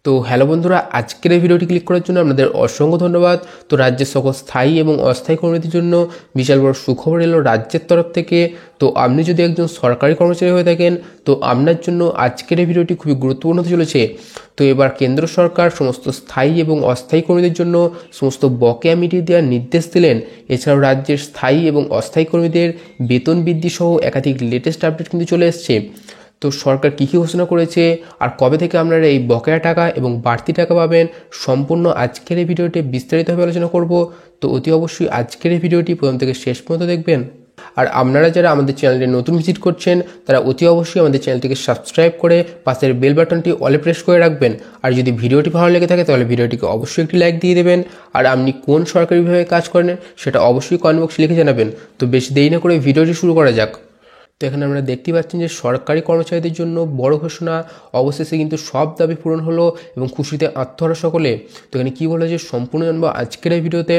তো হ্যালো বন্ধুরা, আজকের এই ভিডিওটি ক্লিক করার জন্য আপনাদের অসংখ্য ধন্যবাদ। তো রাজ্যের সকল স্থায়ী এবং অস্থায়ী কর্মীদের জন্য বিশাল বড় সুখবর এলো রাজ্যের তরফ থেকে। তো আপনি যদি একজন সরকারি কর্মচারী হয়ে থাকেন তো আপনার জন্য আজকের এই ভিডিওটি খুবই গুরুত্বপূর্ণ হতে চলেছে। তো এবার কেন্দ্র সরকার সমস্ত স্থায়ী এবং অস্থায়ী কর্মীদের জন্য সমস্ত বকেয়া মিটিয়ে দেওয়ার নির্দেশ দিলেন। এছাড়াও রাজ্যের স্থায়ী এবং অস্থায়ী কর্মীদের বেতন বৃদ্ধি সহ একাধিক লেটেস্ট আপডেট কিন্তু চলে এসছে। তো সরকার কী কী ঘোষণা করেছে আর কবে থেকে আপনারা এই বকেয়া টাকা এবং বাড়তি টাকা পাবেন, সম্পূর্ণ আজকের এই ভিডিওটি বিস্তারিতভাবে আলোচনা করব। তো অতি অবশ্যই আজকের এই ভিডিওটি প্রথম থেকে শেষ পর্যন্ত দেখবেন। আর আপনারা যারা আমাদের চ্যানেলে নতুন ভিজিট করছেন তারা অতি অবশ্যই আমাদের চ্যানেলটিকে সাবস্ক্রাইব করে পাশের বেল বাটনটি অলে প্রেস করে রাখবেন। আর যদি ভিডিওটি ভালো লেগে থাকে তাহলে ভিডিওটিকে অবশ্যই একটি লাইক দিয়ে দেবেন। আর আপনি কোন সরকারি বিভাগে কাজ করেন সেটা অবশ্যই কমেন্ট বক্সে লিখে জানাবেন। তো বেশি দেরি না করে ভিডিওটি শুরু করা যাক। তো এখানে আমরা দেখতে পাচ্ছেন যে সরকারি কর্মচারীদের জন্য বড় ঘোষণা, অবশেষে কিন্তু সব দাবি পূরণ হলো এবং খুশিতে আত্মহারা সকলে। তো এখানে কী বলা হয়েছে সম্পূর্ণ জানবো আজকের এই ভিডিওতে।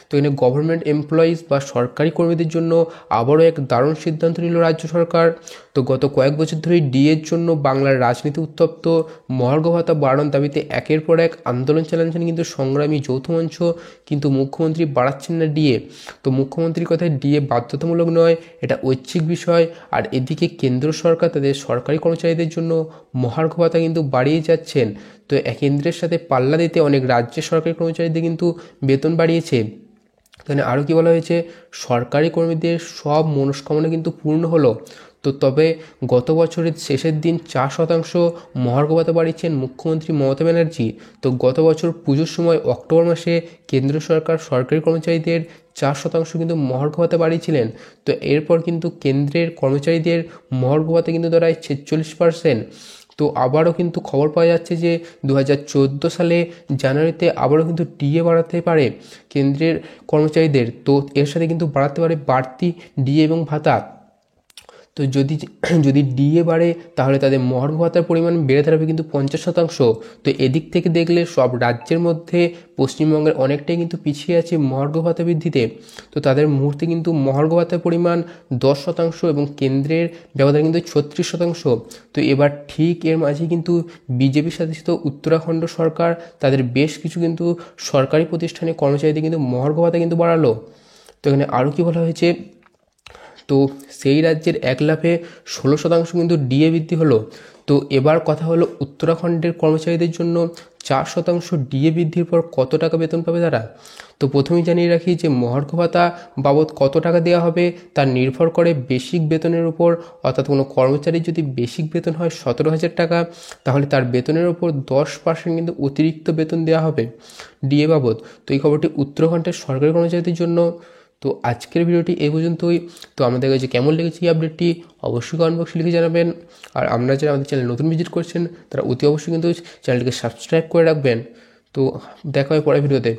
তো এখানে গভর্নমেন্ট এমপ্লয়িজ বা সরকারি কর্মীদের জন্য আবারও এক দারুণ সিদ্ধান্ত নিল রাজ্য সরকার। তো গত কয়েক বছর ধরেই ডিএর জন্য বাংলার রাজনীতি উত্তপ্ত। মহার্ঘ ভাতা বাড়ানোর দাবিতে একের পর এক আন্দোলন চালাচ্ছেন কিন্তু সংগ্রামী যৌথ মঞ্চ, কিন্তু মুখ্যমন্ত্রী বাড়াচ্ছেন না ডিএ। তো মুখ্যমন্ত্রীর কথায় ডিএ বাধ্যতামূলক নয়, এটা ঐচ্ছিক বিষয়। আর এদিকে কেন্দ্র সরকার তাদের সরকারি কর্মচারীদের জন্য মহার্ঘ ভাতা কিন্তু বাড়িয়ে যাচ্ছেন। তো কেন্দ্রের সাথে পাল্লা দিতে অনেক রাজ্যের সরকারি কর্মচারীদের কিন্তু বেতন বাড়িয়েছে। এখানে আরও কী বলা হয়েছে, সরকারি কর্মীদের সব মনস্কামনা কিন্তু পূর্ণ হলো। তো তবে গত বছরের শেষের দিন 4% মহার্ঘ ভাতা বাড়িয়েছেন মুখ্যমন্ত্রী মমতা ব্যানার্জি। তো গত বছর পুজোর সময় অক্টোবর মাসে কেন্দ্র সরকার সরকারি কর্মচারীদের 4% কিন্তু মহার্ঘ ভাতা বাড়িয়েছিলেন। তো এরপর কিন্তু কেন্দ্রের কর্মচারীদের মহার্ঘ ভাতা কিন্তু দাঁড়ায় 46%। তো আবারও কিন্তু খবর পাওয়া যাচ্ছে যে 2014 সালে জানুয়ারিতে আবারও কিন্তু ডিএ বাড়াতে পারে কেন্দ্রের কর্মচারীদের। তো এর সাথে কিন্তু বাড়াতে পারে বাড়তি ডিএ এবং ভাতা। তো যদি ডিএ বাড়ে তাহলে তাদের মহার্ঘ ভাতার পরিমাণ বেড়ে দাঁড়াবে কিন্তু 50%। তো এদিক থেকে দেখলে সব রাজ্যের মধ্যে পশ্চিমবঙ্গের অনেকটাই কিন্তু পিছিয়ে আছে মহার্ঘ ভাতা বৃদ্ধিতে। তো তাদের মুহূর্তে কিন্তু মহার্ঘ ভাতার পরিমাণ 10% এবং কেন্দ্রের ব্যবধান কিন্তু 36%। তো এবার ঠিক এর মাঝে কিন্তু বিজেপি শাসিত উত্তরাখণ্ড সরকার তাদের বেশ কিছু কিন্তু সরকারি প্রতিষ্ঠানে কর্মচারীদের কিন্তু মহার্ঘ ভাতা কিন্তু বাড়ালো। তো এখানে আরও কী বলা হয়েছে, তো সেই রাজ্যের এক লাফে 16% কিন্তু ডিএ বৃদ্ধি হলো। তো এবার কথা হলো উত্তরাখণ্ডের কর্মচারীদের জন্য 4% ডিএ বৃদ্ধির পর কত টাকা বেতন পাবে তারা। তো প্রথমেই জানিয়ে রাখি যে মহার্ঘ ভাতা বাবদ কত টাকা দেওয়া হবে তার নির্ভর করে বেসিক বেতনের উপর। অর্থাৎ কোনো কর্মচারীর যদি বেসিক বেতন হয় 17,000 টাকা তাহলে তার বেতনের উপর 10% কিন্তু অতিরিক্ত বেতন দেওয়া হবে ডিএ বাবদ। তো এই খবরটি উত্তরাখণ্ডের সরকারি কর্মচারীদের জন্য। তো আজকের ভিডিওটি এই পর্যন্তই। তো আমাদের কাছে কেমন লেগেছে এই আপডেটটি অবশ্যই কমেন্ট বক্সে লিখে জানাবেন। আর আপনারা যারা আমাদের চ্যানেল নতুন ভিজিট করছেন তারা অতি অবশ্যই কিন্তু চ্যানেলটিকে সাবস্ক্রাইব করে রাখবেন। তো দেখা হয় পরের ভিডিওতে।